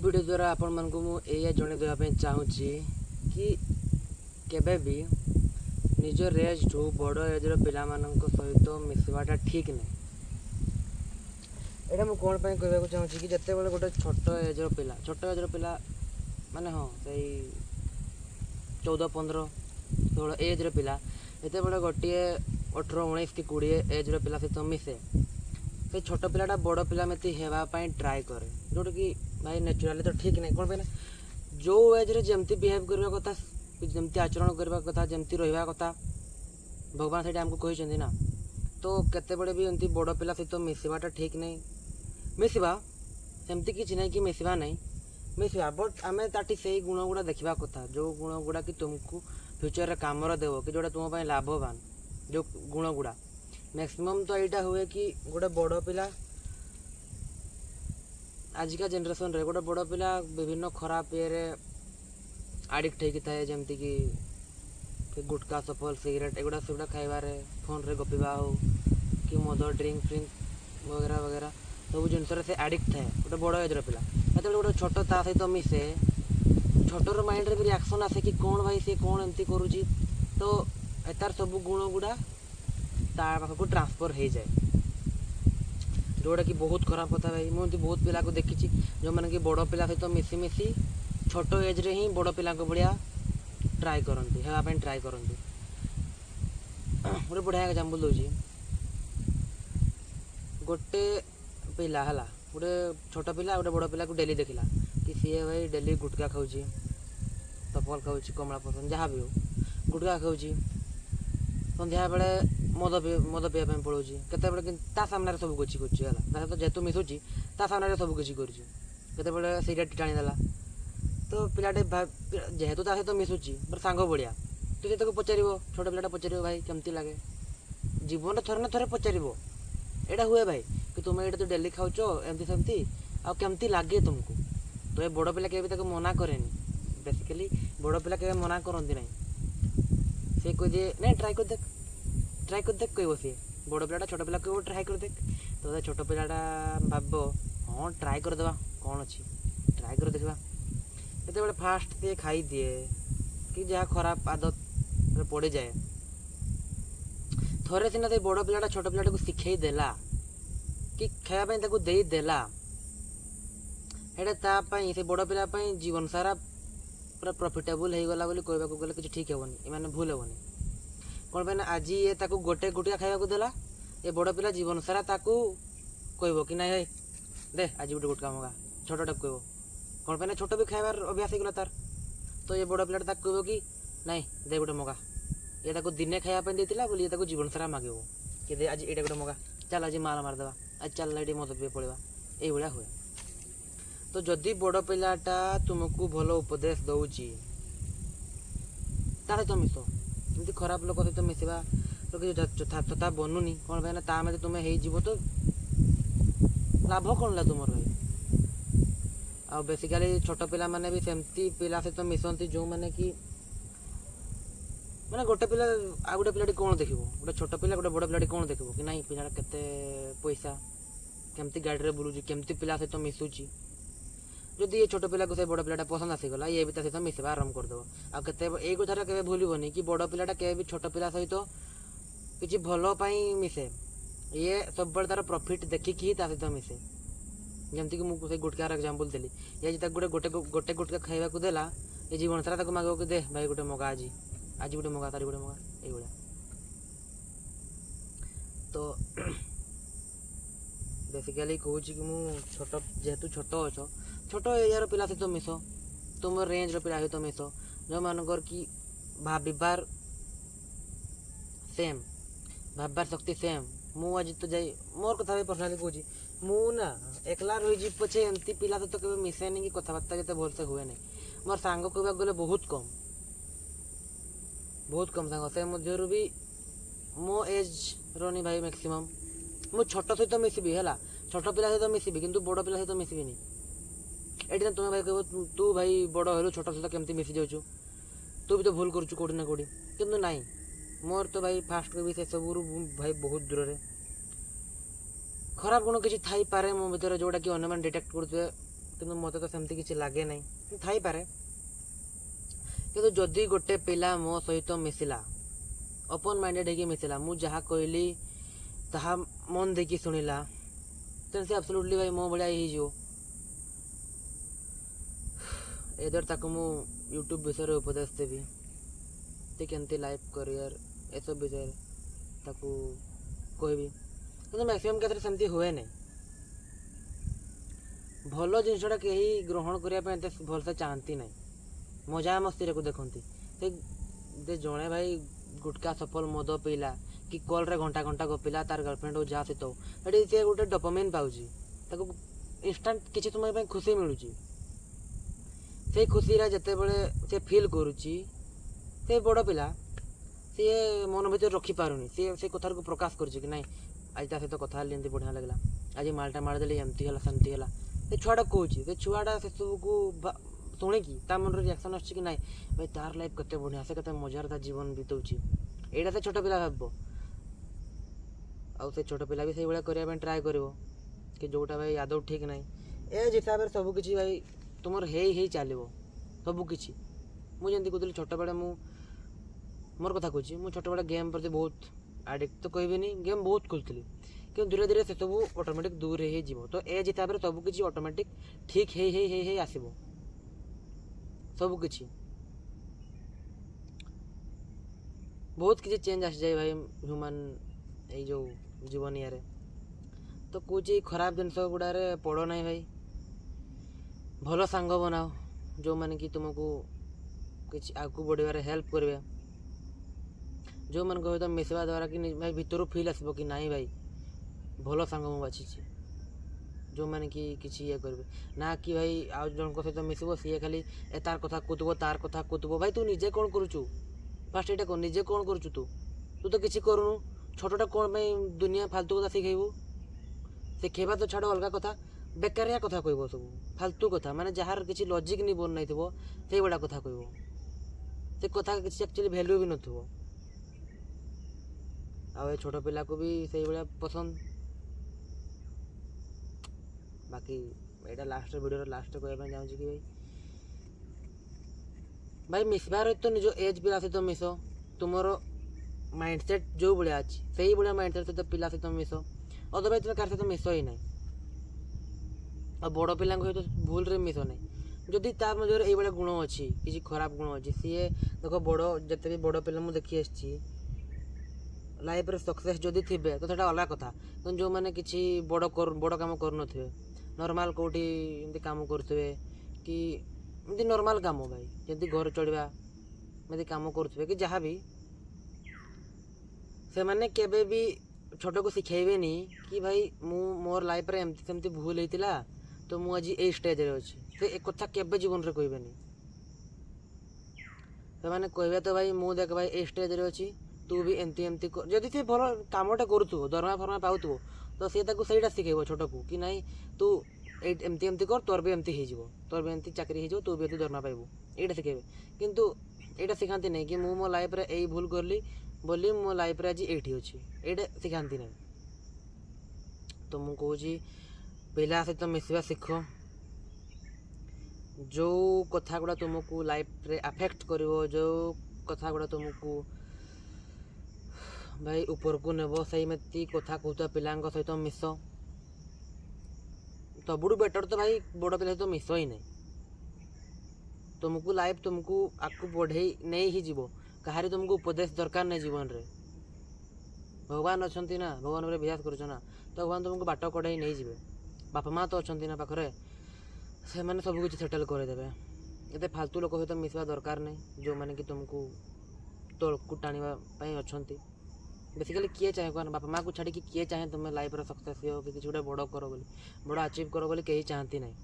Video द्वारा आपण मानक मुझे जन देवाई चाहूँगी कि केबे भी निज एज ठू बड़ एज्र पिला सहित मिसवाटा ठीक नहीं। यहाँ मुझे कौन पर कहवाक चाहूँगी कि जिते बड़े गोटे छोट एज्र पिला माने हाँ से 14-15 16 एज्र पिला जिते बड़े गोटे 18-19 कि 20 एज्र पिला सहित मिसे से छोट पिलाटा बड़ पिला में होगापाई ट्राए करे जोटा कि भाई नेचुराली तो ठीक नहीं। कौन पे जो एज्रे जमती बिहेव करने कथा जमती आचरण करने कथा जमती रहा कथा भगवान से आमको कहते ना। तो केते बड़े भी एमती बड़ पिला सहित मिसवाटा ठीक नहीं। मिसवा सेमती किसी ना कि मिसवा नहीं मिसवा बट आम ताटी से गुण गुड़ा देखा कथा जो गुण गुड़ा कि तुमको फ्यूचर रे काम देव कि जोटा तुम लाभवान जो गुण गुड़ा मैक्सिमम तो यहाँ हुए कि गोटे बड़ पिला आजिका जेनरेशन रे गोटे बड़ पिला विभिन्न खराब ये आडिक्ट होता है जमती कि गुटका सफल सिगरेट एगुड़ा सेगुड़ा खाइबार फोन रे गपिबा हो कि मद ड्रिंक फ्रिंक वगैरह वगैरह सब जिन से आडिक्ट है गोटे बड़ एज्र पिला जो गोटे छोट ता सहित मिसे छोटर माइंड रे भी रिएक्शन आसे कि कौन भाई सी कौन एमती करुची तो एतार सब गुण गुड़ा ता पाखक ट्रांसफर हो जाए जोटा कि बहुत खराब कथा भाई। मुझे बहुत पिला को देखी जो मैंने कि बड़ पिला सहित मिसी मिसी छोट एज्रे ही बड़ पिला भाया ट्राए करती हाँपाई ट्राए करती। गोटे बढ़िया एग्जांपल दूसरी गोटे पिला है गोटे छोट पिला गोटे बड़ पिला को डेली देखला कि सी भाई डेली गुटका खाऊँ तफल खाऊँ कमला पसंद जहाँ भी हो गुटका खाऊँ संध्या बेले मद पीवा पड़ोची केत सामने सब किसी कर तो जेहेतु मिसुची सामने सब किसी कर सिगरेट टाणीदेला तो पिलाटे जेहेतु सहित मिसुची सांग बढ़िया तो ये पचार छोट पिलाटा पचार भाई केमती लगे जीवन थरे ना थरे पचार यहाँ हुए भाई कि तुम्हें ये तो डेली खाऊच एमती सेमती आमती लगे तुमको। तो ये बड़ पिला के मना करे बेसिकली बड़ पिला के मना करती ना सी कह दिए नहीं ट्राए कर देख कह सी बड़ पिलाटा छोट पिला कह ट्राए कर देख तो छोट पिलाटा भाव हाँ ट्राए करदे कौन अच्छी ट्राए कर देखा जो फास्ट सी खाई दिए कि जहाँ खराब आदत पड़ जाए थोड़े सीना से बड़ पिलाटा छोट पिलाटा को शिखई देला कि खायापी देदेला एटापाई से बड़ पिला जीवन सारा पूरा प्रॉफिटेबल हो गला कहवाक गले कि ठीक हेनी माने भूल हेनी। कौन पे आज ये गोटे गुटिया खावा देला ये बड़ पिला जीवन सारा कह कि नहीं दे आज गोटे गुटका मगा छोटा कह कौन पे छोट भी खाइबार अभ्यास होगा तार तो ये बड़ पिलाटा कह कि नहीं दे गोटे मगा ये दिने खायापी देता बोली ये जीवन सारा मांग कि दे आज ये गोटे मगा चल आज मार मारदेवा आज चल ये मद पी पड़ा ये हुए। तो जदि बड़ पिलाटा तुमको भल उपदेश दौची सहित मिस एमती खराब लोक सहित मिसवा तो किसी यथार्थता बनूनी कौन भाई ना तुम्हें हो तो लाभ कौन ला तुम भाई आ बेसिकाली छोट पिला माने भी सेमती पिला सहित मिसती जो मैंने कि मैंने गोटे पिला आ गोटे पिलाटी कौन देख गोटे छोट पिला गोटे बड़ पिलाटी कौन देख कि नहीं पिला केते पैसा केमती गाड़ी में बुलूची केमती पिला सहित मिसुची जदि ये छोट पिला को से बड़ पिलाटा पसंद आसीगला ये भी सहित मिसवा आरंभ करदेव आते ये कथा के भूलनी कि बड़ पिलाटा के भी छोट पिला सहित किसी भलपाई मिसे ये सब तार प्रॉफिट देखिकी सहित मिसे जमती कि मुझे गुटकार एग्जांपल देली ये गोटे गोटे गोटे गुटका खाइबा देला ये जीवन सारा मांग कि दे भाई गोटे मगा आज गोटे मगा तारी गोटे मगा ये तो बेसिकली कहूँ कि मुझे छोट जेहेतु छोट अच्छ छोट एजार पिला सहित मिस तुम रेंज पिला सहित मिस जो मानकर कि भाबार सेम भाबार शक्ति सेम मु आज तो जाई मोर कथा भी पर्सनाली कहूँ मुना एकला रही पछे एमती पिला सहित केवे मिसेनी कि कथबार्ता जिते भलसे हुए नहीं मोर सांग कहवाक गले बहुत कम सांग से मध्य भी मो एज रनी भाई मैक्सिमम मु छोट सहित मिसबी है छोट पिला सहित मिसबी किंतु बड़ पिला सहित मिसबिनी एटी ना तुम्हें भाई कह तू भाई बड़ हेलु छोट सहित केमती मिसी जाऊँ तू भी तो भूल करुचु कौटी ना कौटी किंतु नाई मोर तो भाई फास्ट भी से सब भाई बहुत दूर खराब गुण किसी थी पारे मो भर जोटा कि अन्य डिटेक्ट करुवे କିନ୍ତୁ ମୋତେ ତ ସେମିତି କିଛି ଲାଗେ ନାହିଁ, ଥାଇପାରେ। କିନ୍ତୁ ଯଦି ଗୋଟେ ପିଲା ମୋ ସହିତ ମିଶିଲା, ଓପନ୍ ମାଇଣ୍ଡେଡ଼ ହେଇକି ମିଶିଲା, ମୁଁ ଯାହା କହିଲି ତାହା ମନ ଦେଇକି ଶୁଣିଲା, ତେଣୁ ସେ ଆବସଲ୍ୟୁଟଲି ଭାଇ ମୋ ଭଳିଆ ହେଇଯିବ। ଏଦର ତାକୁ ମୁଁ ୟୁଟ୍ୟୁବ୍ ବିଷୟରେ ଉପଦେଶ ଦେବି, ସେ କେମିତି ଲାଇଫ୍ କରିୟର୍ ଏସବୁ ବିଷୟରେ ତାକୁ କହିବି। କିନ୍ତୁ ମ୍ୟାକ୍ସିମମ୍ କେସରେ ସେମିତି ହୁଏ ନାହିଁ। ଭଲ ଜିନିଷଟା କେହି ଗ୍ରହଣ କରିବା ପାଇଁ ଏତେ ଭଲସେ ଚାହାନ୍ତି ନାହିଁ, ମଜା ମସ୍ତିରେ ଦେଖନ୍ତି। ସେ ଜଣେ ଭାଇ ଗୁଟକା ସଫଲ ମଦ ପିଇଲା କି କଲ୍ରେ ଘଣ୍ଟା ଘଣ୍ଟା ଗପିଲା ତାର ଗାର୍ଲଫ୍ରେଣ୍ଡ ହଉ ଯାହା ସହିତ, ସେଠି ସେ ଗୋଟେ ଡୋପାମିନ୍ ପାଉଛି, ତାକୁ ଇନଷ୍ଟାଣ୍ଟ କିଛି ସମୟ ପାଇଁ ଖୁସି ମିଳୁଛି। ସେଇ ଖୁସିରେ ଯେତେବେଳେ ସେ ଫିଲ୍ କରୁଛି, ସେ ବଡ଼ ପିଲା, ସିଏ ମନ ଭିତରେ ରଖିପାରୁନି, ସିଏ ସେ କଥାକୁ ପ୍ରକାଶ କରୁଛି କି ନାଇଁ ଆଜି ତା ସହିତ କଥା ହେଲି ଏମିତି ବଢ଼ିଆ ଲାଗିଲା, ଆଜି ମାଲଟା ମାରିଦେଲି ଏମିତି ହେଲା ସେମିତି ହେଲା। ସେ ଛୁଆଟା କହୁଛି, ସେ ଛୁଆଟା ସେସବୁକୁ ଶୁଣିକି ତା ମନରେ ରିଆକ୍ସନ୍ ଆସୁଛି କି ନାଇଁ ଭାଇ ତାର ଲାଇଫ୍ କେତେ ବଢ଼ିଆ, ସେ କେତେ ମଜାରେ ତା ଜୀବନ ବିତଉଛି। ଏଇଟା ସେ ଛୋଟ ପିଲା ଭାବିବ, ଆଉ ସେ ଛୋଟ ପିଲା ବି ସେଇଭଳିଆ କରିବା ପାଇଁ ଟ୍ରାଏ କରିବ, କି ଯେଉଁଟା ଭାଇ ଆଦୌ ଠିକ୍ ନାହିଁ। ଏଜ୍ ହିସାବରେ ସବୁକିଛି ଭାଇ ତୁମର ହେଇ ଚାଲିବ ସବୁକିଛି। ମୁଁ ଯେମିତି କହୁଥିଲି ଛୋଟବେଳେ, ମୁଁ ମୋର କଥା କହୁଛି, ମୁଁ ଛୋଟବେଳେ ଗେମ୍ ପ୍ରତି ବହୁତ ଆଡ଼ିକ୍ଟ ତ କହିବିନି, ଗେମ୍ ବହୁତ ଖେଳୁଥିଲି, କିନ୍ତୁ ଧୀରେ ଧୀରେ ସେସବୁ ଅଟୋମେଟିକ୍ ଦୂର ହେଇଯିବ। ତ ଏଜ୍ ହିସାବରେ ସବୁକିଛି ଅଟୋମେଟିକ୍ ଠିକ୍ ହେଇ ଆସିବ, ସବୁକିଛି ବହୁତ କିଛି ଚେଞ୍ଜ ଆସିଯାଏ ଭାଇ ହ୍ୟୁମାନ୍ ଏଇ ଯେଉଁ ଜୀବନ ଇଏରେ। ତ କହୁଛି ଖରାପ ଜିନିଷ ଗୁଡ଼ାରେ ପଡ଼ ନାହିଁ ଭାଇ, ଭଲ ସାଙ୍ଗ ବନାଅ ଯେଉଁମାନେ କି ତୁମକୁ କିଛି ଆଗକୁ ବଢ଼ିବାରେ ହେଲ୍ପ କରିବେ, ଯେଉଁମାନଙ୍କ ସହିତ ମିଶିବା ଦ୍ୱାରା କି ଭାଇ ଭିତରୁ ଫିଲ୍ ଆସିବ କି ନାଇଁ ଭାଇ ଭଲ ସାଙ୍ଗ ମୁଁ ବାଛିଛି, ଯେଉଁମାନେ କି କିଛି ଇଏ କରିବେ ନା କି ଭାଇ ଆଉ ଜଣଙ୍କ ସହିତ ମିଶିବ ସିଏ ଖାଲି ତାର କଥା କହୁଥିବ ତାର କଥା କହୁଥିବ। ଭାଇ ତୁ ନିଜେ କ'ଣ କରୁଛୁ ଫାଷ୍ଟ ଏଇଟା କହ, ନିଜେ କ'ଣ କରୁଛୁ? ତୁ ତ କିଛି କରୁନୁ, ଛୋଟଟା କ'ଣ ପାଇଁ ଦୁନିଆ ଫାଲତୁ କଥା ଶିଖେଇବୁ? ଶିଖେଇବା ତ ଛାଡ଼ ଅଲଗା କଥା, ବେକାରିଆ କଥା କହିବ, ସବୁ ଫାଲତୁ କଥା, ମାନେ ଯାହାର କିଛି ଲଜିକ୍ ନି ବନାଇଥିବ ସେଇଭଳିଆ କଥା କହିବ, ସେ କଥା କିଛି ଆକ୍ଚୁଆଲି ଭ୍ୟାଲ୍ୟୁ ବି ନଥିବ। ଆଉ ଏ ଛୋଟ ପିଲାକୁ ବି ସେଇଭଳିଆ ପସନ୍ଦ। ବାକି ଏଇଟା ଲାଷ୍ଟ ଭିଡ଼ିଓର ଲାଷ୍ଟ କହିବା ପାଇଁ ଚାହୁଁଛି କି ଭାଇ ମିଶିବାର ତ ନିଜ ଏଜ୍ ପିଲା ସହିତ ମିଶ, ତୁମର ମାଇଣ୍ଡସେଟ୍ ଯେଉଁ ଭଳିଆ ଅଛି ସେଇଭଳିଆ ମାଇଣ୍ଡସେଟ୍ ସହିତ ପିଲା ସହିତ ମିଶ, ଅଦରୱାଇଜ୍ ତୁମେ କାହା ସହିତ ମିଶ ହିଁ ନାହିଁ। ଆଉ ବଡ଼ ପିଲାଙ୍କ ସହିତ ଭୁଲରେ ମିଶ ନାହିଁ। ଯଦି ତା ମଧ୍ୟରେ ଏଇଭଳିଆ ଗୁଣ ଅଛି, କିଛି ଖରାପ ଗୁଣ ଅଛି, ସିଏ ଦେଖ ଯେତେ ବି ବଡ଼ ପିଲା ମୁଁ ଦେଖି ଆସିଛି ଲାଇଫ୍ରେ ସକ୍ସେସ୍ ଯଦି ଥିବେ ତ ସେଇଟା ଅଲଗା କଥା, କିନ୍ତୁ ଯେଉଁମାନେ କିଛି ବଡ଼ କାମ କରୁନଥିବେ, ନର୍ମାଲ୍ କେଉଁଠି ଏମିତି କାମ କରୁଥିବେ କି ଏମିତି ନର୍ମାଲ୍ କାମ ଭାଇ ଯେମିତି ଘର ଚଳିବା ଏମିତି କାମ କରୁଥିବେ କି ଯାହା ବି, ସେମାନେ କେବେ ବି ଛୋଟକୁ ଶିଖେଇବେନି କି ଭାଇ ମୋର ଲାଇଫ୍ରେ ଏମିତି ସେମିତି ଭୁଲ ହେଇଥିଲା ତ ମୁଁ ଆଜି ଏଇ ଷ୍ଟେଜ୍ରେ ଅଛି। ସେ ଏ କଥା କେବେ ଜୀବନରେ କହିବେନି। ସେମାନେ କହିବେ ତ ଭାଇ ମୁଁ ଦେଖ ଭାଇ ଏଇ ଷ୍ଟେଜ୍ରେ ଅଛି, ତୁ ବି ଏମିତି ଯଦି ସେ ଭଲ କାମଟା କରୁଥିବ, ଦରମା ଫରମା ପାଉଥିବ, ତ ସେ ତାକୁ ସେଇଟା ଶିଖେଇବ ଛୋଟକୁ କି ନାଇଁ ତୁ ଏମିତି କର, ତୋର ବି ଏମିତି ହେଇଯିବ, ତୋର ବି ଏମିତି ଚାକିରି ହେଇଯିବ, ତୁ ବି ଏମିତି ଦରମା ପାଇବୁ, ଏଇଟା ଶିଖେଇବେ। କିନ୍ତୁ ଏଇଟା ଶିଖାନ୍ତି ନାହିଁ କି ମୁଁ ମୋ ଲାଇଫ୍ରେ ଏଇ ଭୁଲ କଲି ବୋଲି ମୋ ଲାଇଫ୍ରେ ଆଜି ଏଇଠି ଅଛି, ଏଇଟା ଶିଖାନ୍ତି ନାହିଁ। ତ ମୁଁ କହୁଛି ପିଲା ସହିତ ମିଶିବା ଶିଖ, ଯେଉଁ କଥା ଗୁଡ଼ା ତୁମକୁ ଲାଇଫ୍ରେ ଆଫେକ୍ଟ କରିବ, ଯେଉଁ କଥା ଗୁଡ଼ା ତୁମକୁ ଭାଇ ଉପରକୁ ନେବ, ସେଇମିତି କଥା କହୁଥିବା ପିଲାଙ୍କ ସହିତ ମିଶ। ସବୁଠୁ ବେଟର୍ ତ ଭାଇ ବଡ଼ ପିଲା ସହିତ ମିଶ ହିଁ ନାହିଁ। ତୁମକୁ ଲାଇଫ୍ ତୁମକୁ ଆଗକୁ ବଢ଼େଇ ନେଇ ହିଁ ଯିବ, କାହାରି ତୁମକୁ ଉପଦେଶ ଦରକାର ନାହିଁ ଜୀବନରେ। ଭଗବାନ ଅଛନ୍ତି ନା, ଭଗବାନ ଉପରେ ବିଶ୍ୱାସ କରୁଛ ନା, ତ ଭଗବାନ ତୁମକୁ ବାଟ କଢ଼େଇ ନେଇଯିବେ। ବାପା ମା ତ ଅଛନ୍ତି ନା ପାଖରେ, ସେମାନେ ସବୁକିଛି ସେଟେଲ୍ କରିଦେବେ। ଏତେ ଫାଲତୁ ଲୋକ ସହିତ ମିଶିବା ଦରକାର ନାହିଁ, ଯେଉଁମାନେ କି ତୁମକୁ ତଳକୁ ଟାଣିବା ପାଇଁ ଅଛନ୍ତି। ବେସିକାଲି କିଏ ଚାହେଁ କହ, ବାପା ମାଆକୁ ଛାଡ଼ିକି କିଏ ଚାହେଁ ତୁମେ ଲାଇଫ୍ରେ ସକ୍ସେସ୍ ହୁଅ କି କିଛି ଗୋଟେ ବଡ଼ କର ବୋଲି, ବଡ଼ ଆଚିଭ୍ କର ବୋଲି କେହି ଚାହାନ୍ତି ନାହିଁ।